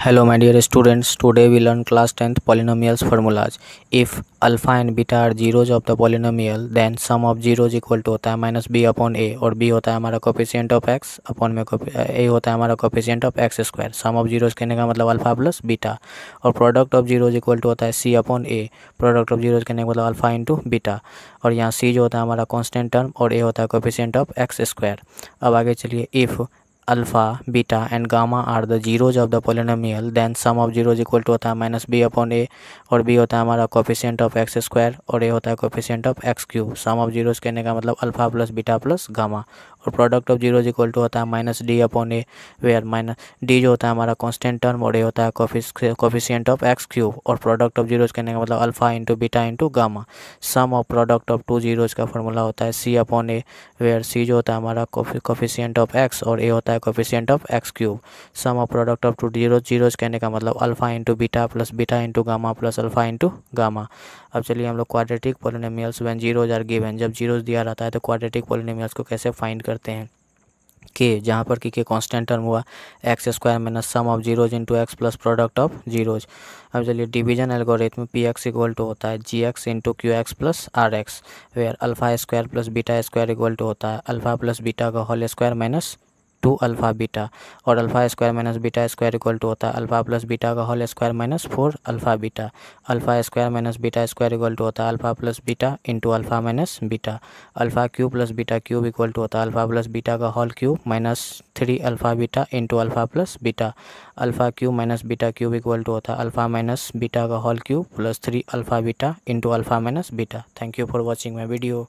Hello my dear students, today we learn class 10th polynomials formulas. If alpha and beta are zeros of the polynomial, then sum of zeros equal to होता है minus B upon ए, और B होता है हमारा coefficient of x upon में ए होता है हमारा coefficient of x square. Sum of zeros कहने का मतलब अल्फा प्लस बीटा, और product of zeros equal to होता है c upon a. Product of zeros कहने का मतलब अल्फा इंटू बीटा, और यहाँ सी जो होता है हमारा कॉन्स्टेंट टर्म और ए होता है कोफिशिएंट ऑफ एक्स स्क्वायर. अब आगे चलिए, if alpha beta and gamma are the zeros of the polynomial then sum of zeros equal to होता है माइनस बी अपॉन ए, और बी होता है हमारा कोफिशिएंट ऑफ एक्स स्क्वायर और ए होता है coefficient of x cube. Sum of zeros कहने का मतलब alpha plus beta plus gamma, और product of zeros equal to होता है minus d upon a, where minus d जो होता है हमारा कॉन्स्टेंट टर्म और ए होता है कोफिशिएंट ऑफ एक्स क्यूब, और प्रोडक्ट ऑफ जीरोज कहने का मतलब alpha into beta into gamma. Sum of product of two zeros का फॉर्मूला होता है सी अपॉन ए, वेयर सी जो होता है हमारा कोफिशिएंट ऑफ एक्स और ए होता है coefficient of x cube. Sum of product of two zeros कहने का मतलब alpha into beta plus beta into gamma plus alpha into gamma. अब चलिए हम लोग quadratic polynomials when zeros are given, जब जीरोज दिया रहता है तो क्वाड्रेटिक पॉलिनोमियल्स को कैसे फाइंड करते हैं. के जहाँ पर कि के कांस्टेंट टर्म हुआ x square minus sum of zeros into x plus product of zeros. अब चलिए, division algorithm p x equal to होता है g x into q x plus r x, where alpha square plus beta square equal to होता है alpha plus beta का whole square minus two alpha beta, और alpha square minus beta square equal to होता है alpha plus beta का whole square minus four alpha beta. Alpha square minus beta square equal to होता है alpha plus beta into alpha minus beta. Alpha cube plus beta cube equal to होता है alpha plus beta का whole cube minus three alpha beta into alpha plus beta. Alpha cube minus beta cube equal to होता है alpha minus beta का whole cube plus three alpha beta into alpha minus beta. Thank you for watching my video.